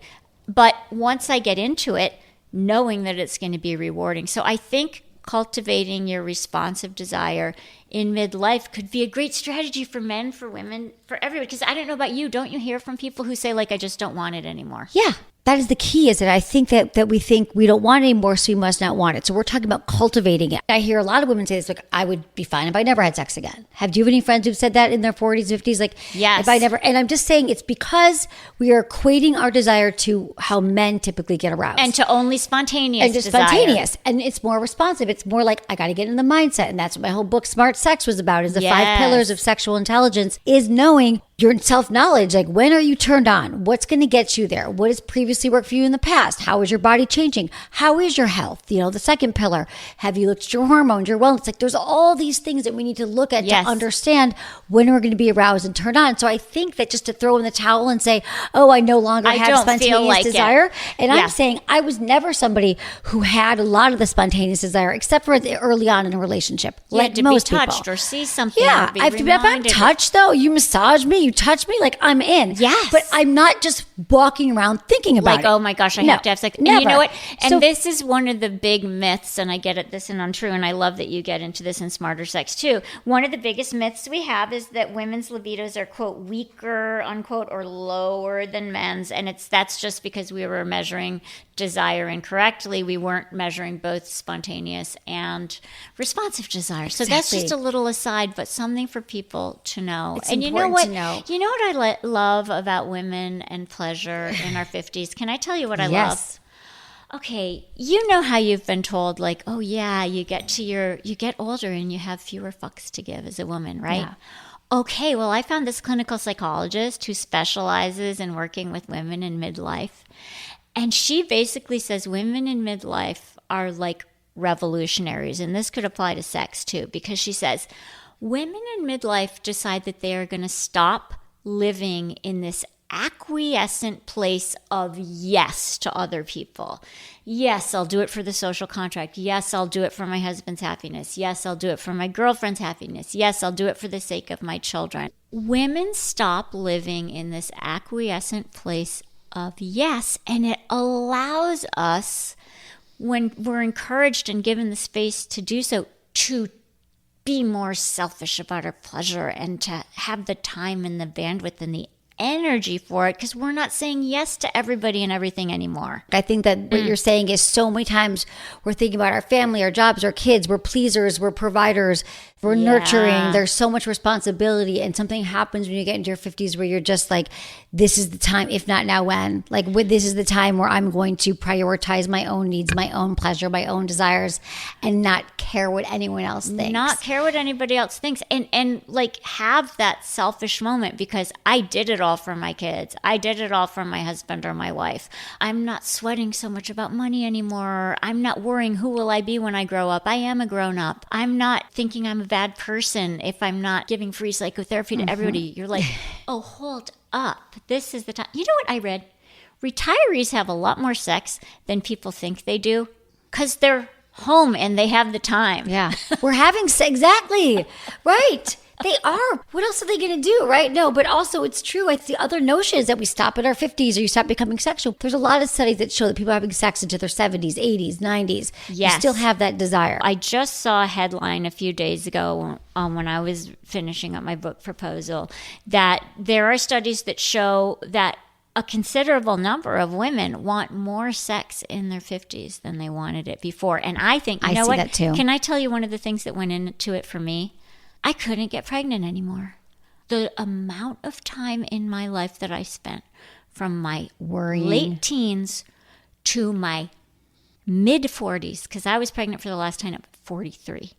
But once I get into it, knowing that it's going to be rewarding. So I think cultivating your responsive desire in midlife could be a great strategy for men, for women, for everyone. Because I don't know about you. Don't you hear from people who say, like, I just don't want it anymore? Yeah. That is the key, is that I think that we think we don't want it anymore, so we must not want it. So we're talking about cultivating it. I hear a lot of women say this, like, I would be fine if I never had sex again. Do you have any friends who've said that in their 40s, 50s? Like, yes. If I never, and I'm just saying it's because we are equating our desire to how men typically get aroused. And to only spontaneous and just desire. Spontaneous. And it's more responsive. It's more like, I got to get in the mindset. And that's what my whole book, Smart Sex, was about, is the 5 pillars of sexual intelligence, is knowing your self-knowledge. Like, when are you turned on? What's going to get you there? What has previously worked for you in the past? How is your body changing? How is your health? The second pillar, have you looked at your hormones, your wellness? Like, there's all these things that we need to look at to understand when we're going to be aroused and turned on. So I think that just to throw in the towel and say, oh, I no longer have spontaneous desire. And I'm saying I was never somebody who had a lot of the spontaneous desire, except for early on in a relationship. Like most people. Touched or see something. Yeah. If I'm touched, though, you massage me, you touch me, like, I'm in. Yes. But I'm not just walking around thinking about like, oh my gosh, I have to have sex. Never. And you know what? And this is one of the big myths, and I get it, this and untrue, and I love that you get into this in Smarter Sex too. One of the biggest myths we have is that women's libidos are, quote, weaker, unquote, or lower than men's. And that's just because we were measuring desire incorrectly. We weren't measuring both spontaneous and responsive desire. So that's just a little aside, but something for people to know. It's and you know what? You know what I love about women and pleasure in our 50s? Can I tell you what I love? Okay, you know how you've been told, like, oh yeah, you get older and you have fewer fucks to give as a woman, right? Yeah. Okay, well, I found this clinical psychologist who specializes in working with women in midlife. And she basically says women in midlife are like revolutionaries. And this could apply to sex too, because she says, Women in midlife decide that they are going to stop living in this acquiescent place of yes to other people. Yes, I'll do it for the social contract. Yes, I'll do it for my husband's happiness. Yes, I'll do it for my girlfriend's happiness. Yes, I'll do it for the sake of my children. Women stop living in this acquiescent place of yes, and it allows us, when we're encouraged and given the space to do so, to be more selfish about our pleasure and to have the time and the bandwidth and the energy for it, because we're not saying yes to everybody and everything anymore. I think that what you're saying is so many times we're thinking about our family, our jobs, our kids, we're pleasers, we're providers, we're nurturing. There's so much responsibility, and something happens when you get into your 50s where you're just like, this is the time, if not now, when? Like, this is the time where I'm going to prioritize my own needs, my own pleasure, my own desires, and not care what anyone else thinks. Not care what anybody else thinks. And like have that selfish moment, because I did it all for my kids. I did it all for my husband or my wife. I'm not sweating so much about money anymore. I'm not worrying who will I be when I grow up. I am a grown up. I'm not thinking I'm a bad person if I'm not giving free psychotherapy to everybody. You're like, oh, hold up. This is the time. You know what I read? Retirees have a lot more sex than people think they do because they're home and they have the time. Yeah. We're having sex. Exactly. Right. They are. What else are they going to do, right? No, but also it's true. It's the other notion is that we stop at our 50s or you stop becoming sexual. There's a lot of studies that show that people are having sex into their 70s, 80s, 90s. Yes. You still have that desire. I just saw a headline a few days ago when I was finishing up my book proposal that there are studies that show that a considerable number of women want more sex in their 50s than they wanted it before. And I think, you know what? That too. Can I tell you one of the things that went into it for me? I couldn't get pregnant anymore. The amount of time in my life that I spent from my late teens to my mid 40s, because I was pregnant for the last time at 43.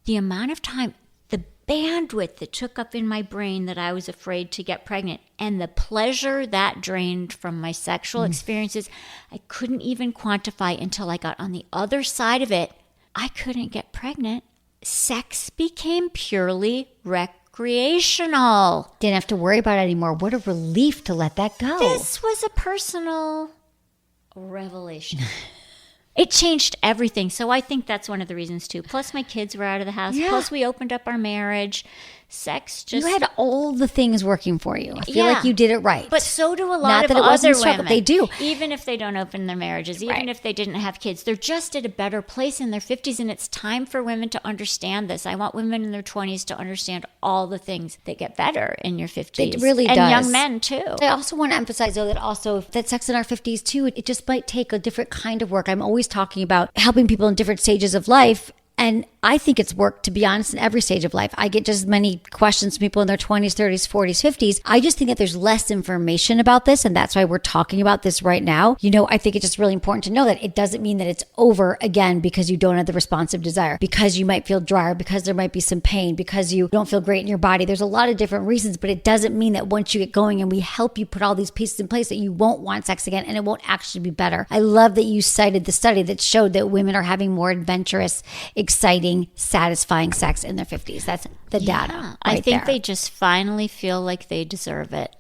The amount of time, the bandwidth that took up in my brain that I was afraid to get pregnant, and the pleasure that drained from my sexual experiences, I couldn't even quantify until I got on the other side of it. I couldn't get pregnant. Sex became purely recreational. Didn't have to worry about it anymore. What a relief to let that go. This was a personal revelation. It changed everything. So I think that's one of the reasons too. Plus my kids were out of the house. Yeah. Plus we opened up our marriage. Sex just... You had all the things working for you. I feel like you did it right. But so do a lot of other women. They do. Even if they don't open their marriages, even if they didn't have kids, they're just at a better place in their 50s, and it's time for women to understand this. I want women in their 20s to understand all the things that get better in your 50s. It really does. And young men too. I also want to emphasize though that sex in our 50s too, it just might take a different kind of work. I'm always talking about helping people in different stages of life. And I think it's work, to be honest, in every stage of life. I get just as many questions from people in their 20s, 30s, 40s, 50s. I just think that there's less information about this, and that's why we're talking about this right now. You know, I think it's just really important to know that it doesn't mean that it's over again because you don't have the responsive desire, because you might feel dry, because there might be some pain, because you don't feel great in your body. There's a lot of different reasons, but it doesn't mean that once you get going and we help you put all these pieces in place that you won't want sex again and it won't actually be better. I love that you cited the study that showed that women are having more adventurous, exciting, satisfying sex in their 50s. That's the data. I think they just finally feel like they deserve it.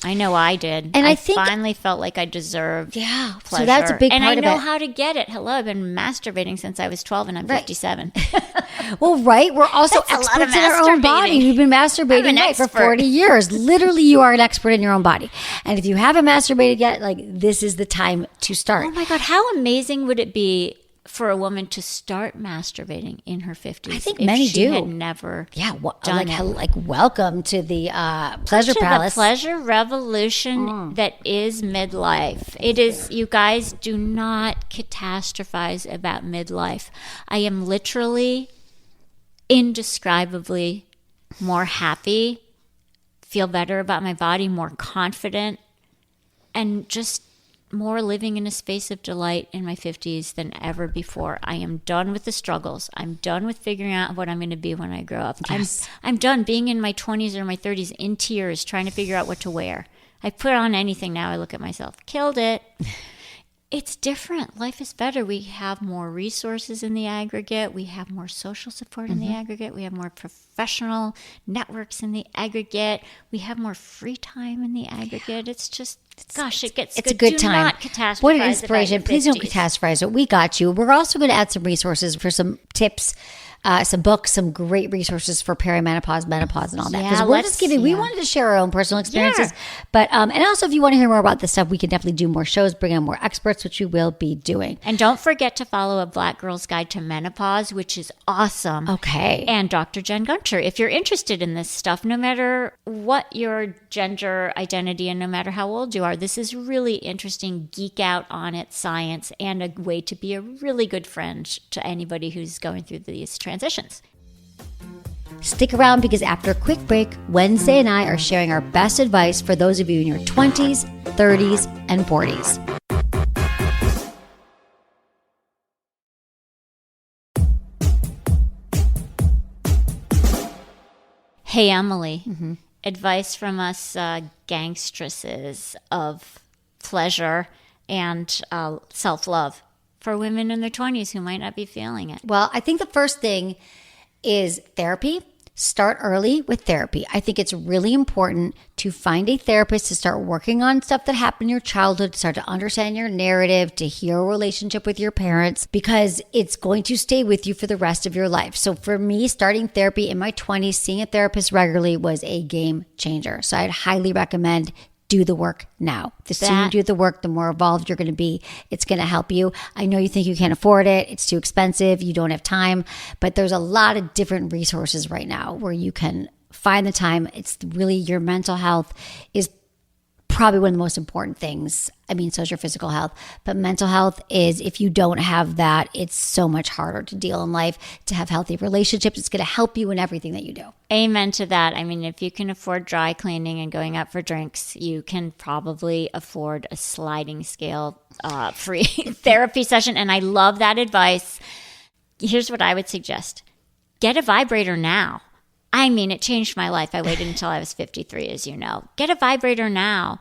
I know I did. And I finally felt like I deserved pleasure. So that's a big part of it. And I know how to get it. Hello, I've been masturbating since I was 12 and I'm 57. Well, right. We're also experts in our own body. We've been masturbating for 40 years. Literally, you are an expert in your own body. And if you haven't masturbated yet, like, this is the time to start. Oh my God, how amazing would it be for a woman to start masturbating in her 50s? I think many do. Had never done it. Like welcome to the pleasure palace. The pleasure revolution that is midlife. It is, you guys, do not catastrophize about midlife. I am literally indescribably more happy, feel better about my body, more confident, and just more living in a space of delight in my 50s than ever before. I am done with the struggles. I'm done with figuring out what I'm going to be when I grow up. Yes. I'm done being in my 20s or my 30s in tears trying to figure out what to wear. I put on anything now. I look at myself. Killed it. it's different. Life is better. We have more resources in the aggregate. We have more social support in the aggregate. We have more professional networks in the aggregate. We have more free time in the aggregate. It's just, gosh, it gets it's good. a good Do time. not catastrophize. What an inspiration. Please don't 50s. catastrophize it. We got you. We're also going to add some resources for some tips, some books, some great resources for perimenopause, menopause, and all that. Because we're just giving, we wanted to share our own personal experiences. But, and also if you want to hear more about this stuff, we can definitely do more shows, bring on more experts, which we will be doing. And don't forget to follow A Black Girl's Guide to Menopause, which is awesome. Okay. And Dr. Jen Gunter. If you're interested in this stuff, no matter what your gender identity and no matter how old you are, this is really interesting, geek out on it, science, and a way to be a really good friend to anybody who's going through these transitions. Stick around because after a quick break, Wednesday and I are sharing our best advice for those of you in your 20s, 30s, and 40s. Hey, Emily, advice from us gangstresses of pleasure and self-love for women in their 20s who might not be feeling it. Well, I think the first thing is therapy. Start early with therapy. I think it's really important to find a therapist to start working on stuff that happened in your childhood, to start to understand your narrative, to heal a relationship with your parents, because it's going to stay with you for the rest of your life. So for me, starting therapy in my 20s, seeing a therapist regularly was a game changer. So I'd highly recommend do the work now. The sooner you do the work, the more evolved you're going to be. It's going to help you. I know you think you can't afford it. It's too expensive. You don't have time. But there's a lot of different resources right now where you can find the time. It's really your mental health is probably one of the most important things. I mean, so is your physical health, but mental health is, if you don't have that, it's so much harder to deal in life, to have healthy relationships. It's going to help you in everything that you do. Amen to that. I mean, if you can afford dry cleaning and going out for drinks, you can probably afford a sliding scale free therapy session. And I love that advice. Here's what I would suggest. Get a vibrator now. I mean, it changed my life. I waited until I was 53, as you know. Get a vibrator now.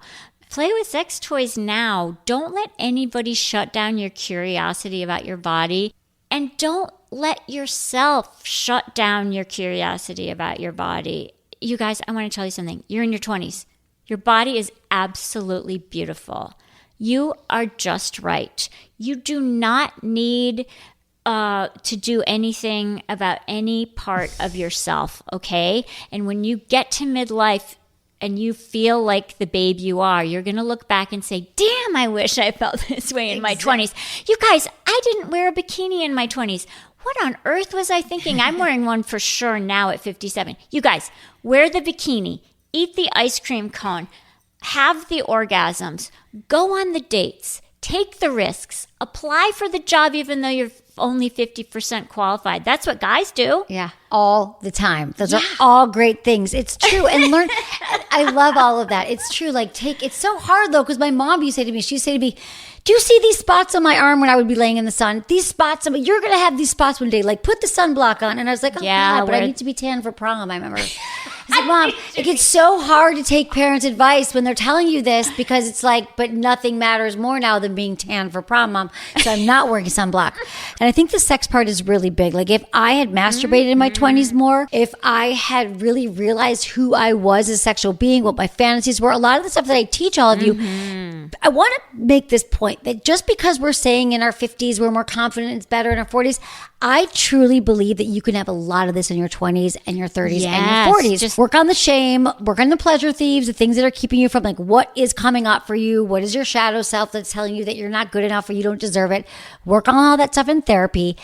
Play with sex toys now. Don't let anybody shut down your curiosity about your body. And don't let yourself shut down your curiosity about your body. You guys, I want to tell you something. You're in your 20s. Your body is absolutely beautiful. You are just right. You do not need to do anything about any part of yourself, okay? And when you get to midlife and you feel like the babe you are, you're going to look back and say, damn, I wish I felt this way in my 20s. You guys, I didn't wear a bikini in my 20s. What on earth was I thinking? I'm wearing one for sure now at 57. You guys, wear the bikini, eat the ice cream cone, have the orgasms, go on the dates, take the risks, apply for the job even though you're only 50% qualified. That's what guys do. Yeah, all the time. Those are all great things. It's true. And learn, I love all of that. It's true. Like it's so hard though, because my mom used to say to me, she'd say to me, do you see these spots on my arm when I would be laying in the sun? These spots, you're going to have these spots one day. Like put the sunblock on. And I was like, oh God, but I need to be tan for prom, I remember. I was like, Mom, it gets so hard to take parents' advice when they're telling you this, because it's like, but nothing matters more now than being tan for prom, Mom. So I'm not wearing sunblock. And I think the sex part is really big. Like if I had masturbated in my 20s more, if I had really realized who I was as a sexual being, what my fantasies were, a lot of the stuff that I teach all of you, I want to make this point that just because we're saying in our 50s we're more confident, it's better in our 40s, I truly believe that you can have a lot of this in your 20s and your 30s and your 40s. Just work on the shame, work on the pleasure thieves, the things that are keeping you from, like, what is coming up for you? What is your shadow self that's telling you that you're not good enough or you don't deserve it? Work on all that stuff in therapy.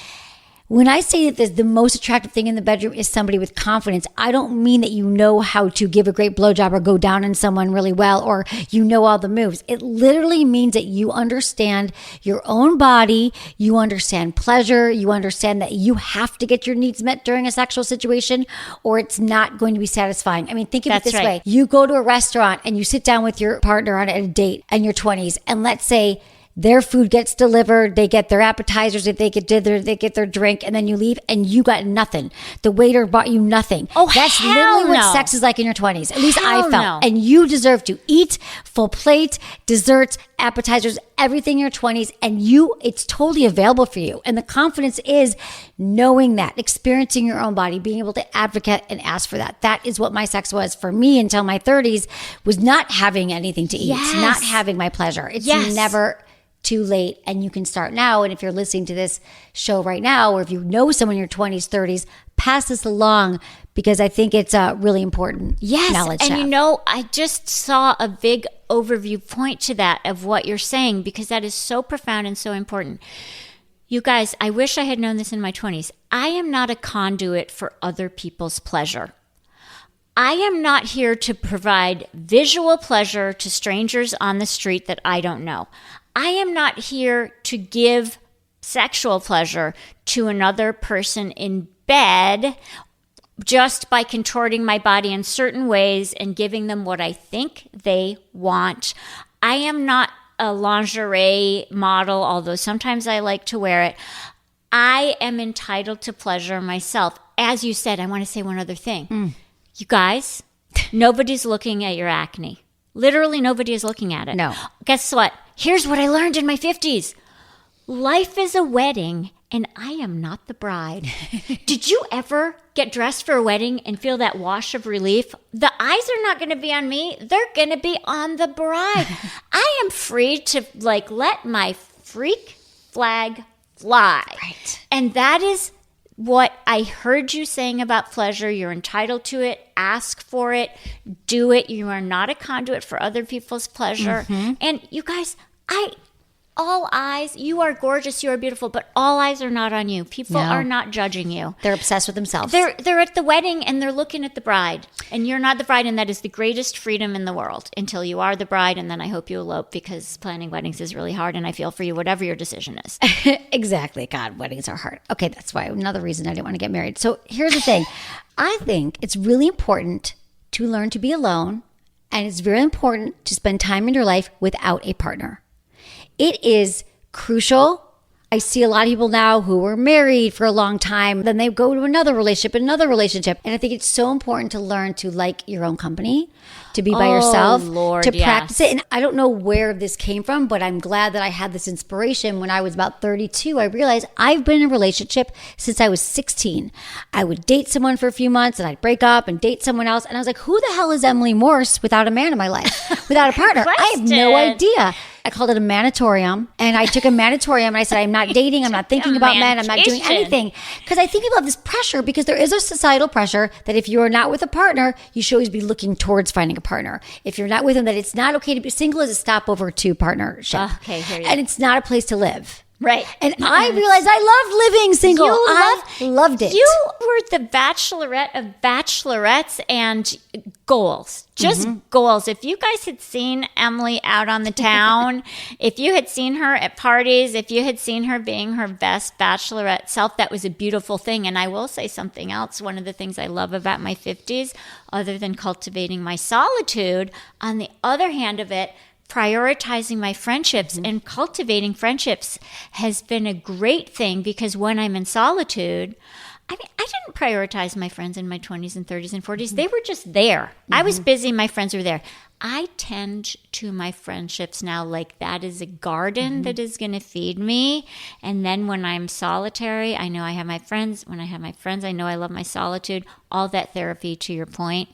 When I say that the most attractive thing in the bedroom is somebody with confidence, I don't mean that you know how to give a great blowjob or go down on someone really well or you know all the moves. It literally means that you understand your own body, you understand pleasure, you understand that you have to get your needs met during a sexual situation or it's not going to be satisfying. I mean, think of it this way. You go to a restaurant and you sit down with your partner on a date in your 20s, and let's say their food gets delivered, they get their appetizers, if they get their drink, and then you leave and you got nothing. The waiter bought you nothing. Oh, that's hell literally no. what sex is like in your 20s. At least I Hell felt. no. And you deserve to eat full plate, desserts, appetizers, everything in your 20s, and it's totally available for you. And the confidence is knowing that, experiencing your own body, being able to advocate and ask for that. That is what my sex was for me until my 30s, was not having anything to eat, Yes. not having my pleasure. It's Yes. never too late, and you can start now. And if you're listening to this show right now, or if you know someone in your 20s, 30s, pass this along, because I think it's really important knowledge to and have. you know, I just saw a big overview point to that of what you're saying, because that is so profound and so important. You guys, I wish I had known this in my 20s. I am not a conduit for other people's pleasure. I am not here to provide visual pleasure to strangers on the street that I don't know. I am not here to give sexual pleasure to another person in bed just by contorting my body in certain ways and giving them what I think they want. I am not a lingerie model, although sometimes I like to wear it. I am entitled to pleasure myself. As you said, I want to say one other thing. You guys, nobody's looking at your acne. Literally, nobody is looking at it. No. Guess what? Here's what I learned in my 50s. Life is a wedding, and I am not the bride. Did you ever get dressed for a wedding and feel that wash of relief? The eyes are not going to be on me. They're going to be on the bride. I am free to let my freak flag fly. Right. And that is what I heard you saying about pleasure. You're entitled to it. Ask for it. Do it. You are not a conduit for other people's pleasure. And you guys, all eyes, you are gorgeous, you are beautiful, but all eyes are not on you. People are not judging you. They're obsessed with themselves. They're at the wedding and they're looking at the bride, and you're not the bride, and that is the greatest freedom in the world until you are the bride, and then I hope you elope, because planning weddings is really hard, and I feel for you, whatever your decision is. Exactly. God, weddings are hard. Okay, that's why another reason I didn't want to get married. So here's the thing. I think it's really important to learn to be alone, and it's very important to spend time in your life without a partner. It is crucial. I see a lot of people now who were married for a long time, then they go to another relationship. And I think it's so important to learn to like your own company, to be by yourself, Lord, to yes. practice it. And I don't know where this came from, but I'm glad that I had this inspiration when I was about 32. I realized I've been in a relationship since I was 16. I would date someone for a few months and I'd break up and date someone else. And I was like, who the hell is Emily Morse without a man in my life, without a partner? I have no idea. I called it a manatorium, and I took a manatorium and I said, I'm not dating, I'm not thinking about men, I'm not doing anything. Because I think people have this pressure, because there is a societal pressure that if you're not with a partner, you should always be looking towards finding a partner. If you're not with them, that it's not okay to be single as a stopover to partnership. Okay, here you And it's not a place to live. Right. And I realized I loved living single. I loved it. You were the bachelorette of bachelorettes and goals. Just goals. If you guys had seen Emily out on the town, if you had seen her at parties, if you had seen her being her best bachelorette self, that was a beautiful thing. And I will say something else. One of the things I love about my 50s, other than cultivating my solitude, on the other hand of it, prioritizing my friendships and cultivating friendships has been a great thing, because when I'm in solitude, I didn't prioritize my friends in my 20s and 30s and 40s. They were just there. I was busy. My friends were there. I tend to my friendships now like that is a garden that is going to feed me. And then when I'm solitary, I know I have my friends. When I have my friends, I know I love my solitude. All that therapy, to your point,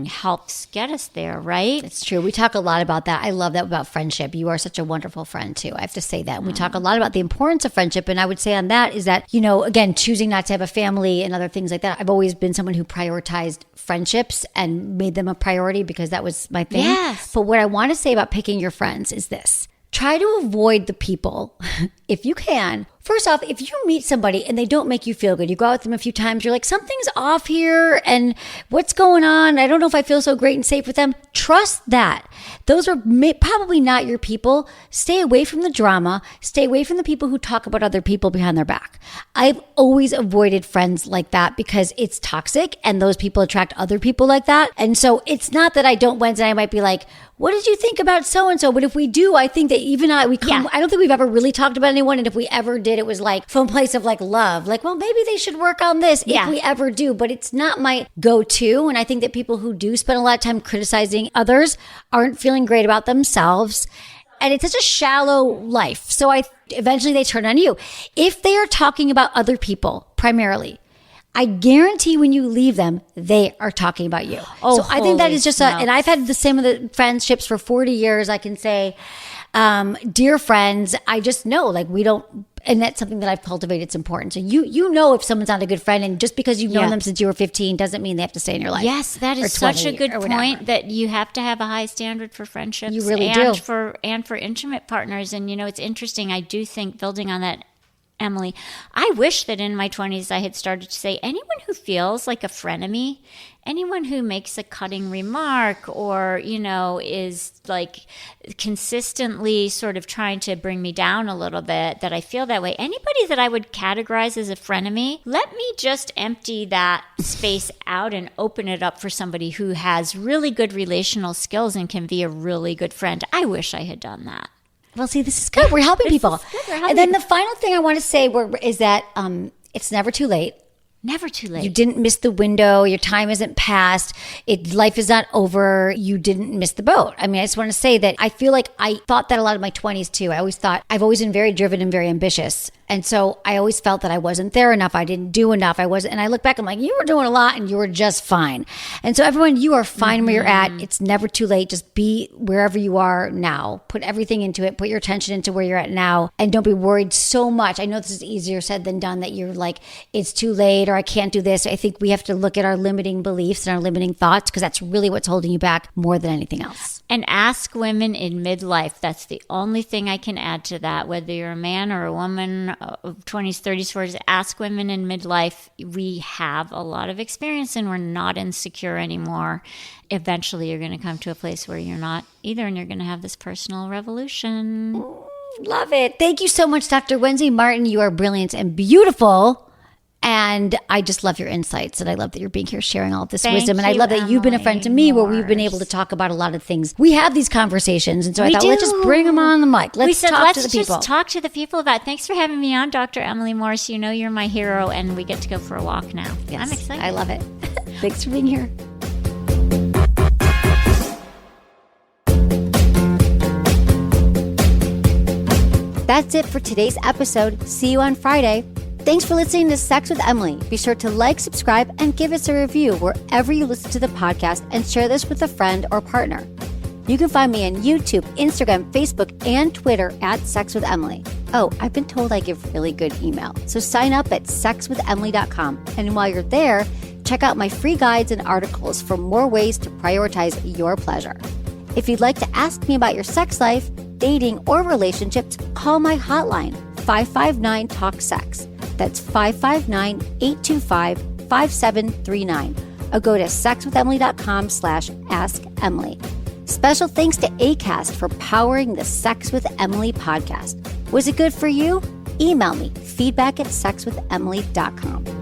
helps get us there, right? It's true. We talk a lot about that. I love that about friendship. You are such a wonderful friend too. I have to say that. And we talk a lot about the importance of friendship. And I would say on that is that, again, choosing not to have a family and other things like that. I've always been someone who prioritized friendships and made them a priority because that was my thing. Yes. But what I want to say about picking your friends is this. Try to avoid the people, if you can, First off, if you meet somebody and they don't make you feel good, you go out with them a few times, you're like, something's off here and what's going on? I don't know if I feel so great and safe with them. Trust that. Those are probably not your people. Stay away from the drama. Stay away from the people who talk about other people behind their back. I've always avoided friends like that because it's toxic and those people attract other people like that. And so it's not that I don't Wednesday. I might be like, what did you think about so-and-so? But if we do, I think that even I don't think we've ever really talked about anyone. And if we ever did, it was like from a place of like love, like, well, maybe they should work on this if we ever do. But it's not my go-to. And I think that people who do spend a lot of time criticizing others aren't feeling great about themselves. And it's such a shallow life. So eventually they turn on you. If they are talking about other people primarily, I guarantee when you leave them, they are talking about you. So I think that is just and I've had the same with the friendships for 40 years. I can say, dear friends, I just know like we don't, and that's something that I've cultivated. It's important. So you know if someone's not a good friend, and just because you've known them since you were 15 doesn't mean they have to stay in your life. Yes, that is such a good point, that you have to have a high standard for friendships. You really do. And for intimate partners. And it's interesting. I do think, building on that, Emily, I wish that in my 20s I had started to say, anyone who feels like a frenemy, anyone who makes a cutting remark or, is like consistently sort of trying to bring me down a little bit, that I feel that way. Anybody that I would categorize as a frenemy, let me just empty that space out and open it up for somebody who has really good relational skills and can be a really good friend. I wish I had done that. Well, see, this is good. We're helping people. And then the final thing I want to say is that it's never too late. Never too late. You didn't miss the window. Your time isn't past. Life is not over. You didn't miss the boat. I mean, I just want to say that I feel like I thought that a lot of my 20s too. I've always been very driven and very ambitious. And so I always felt that I wasn't there enough. I didn't do enough. And I look back, I'm like, you were doing a lot and you were just fine. And so everyone, you are fine where you're at. It's never too late. Just be wherever you are now. Put everything into it. Put your attention into where you're at now. And don't be worried so much. I know this is easier said than done, that you're like, it's too late or I can't do this. I think we have to look at our limiting beliefs and our limiting thoughts, because that's really what's holding you back more than anything else. And ask women in midlife. That's the only thing I can add to that. Whether you're a man or a woman, 20s, 30s, 40s, ask women in midlife. We have a lot of experience and we're not insecure anymore. Eventually, you're going to come to a place where you're not either, and you're going to have this personal revolution. Love it. Thank you so much, Dr. Wednesday Martin. You are brilliant and beautiful. And I just love your insights, and I love that you're being here sharing all of this wisdom. And I love that you've been a friend to me, where we've been able to talk about a lot of things. We have these conversations, and so I thought, let's just bring them on the mic. Let's talk to the people. Just talk to the people about it. Thanks for having me on, Dr. Emily Morris. You know you're my hero, and we get to go for a walk now. Yes, I'm excited. I love it. Thanks for being here. That's it for today's episode. See you on Friday. Thanks for listening to Sex with Emily. Be sure to like, subscribe, and give us a review wherever you listen to the podcast, and share this with a friend or partner. You can find me on YouTube, Instagram, Facebook, and Twitter at Sex with Emily. Oh, I've been told I give really good email. So sign up at sexwithemily.com. And while you're there, check out my free guides and articles for more ways to prioritize your pleasure. If you'd like to ask me about your sex life, dating, or relationships, call my hotline, 559-TALK-SEX. That's 559-825-5739. Or go to sexwithemily.com/askemily. Special thanks to Acast for powering the Sex with Emily podcast. Was it good for you? Email me, feedback@sexwithemily.com.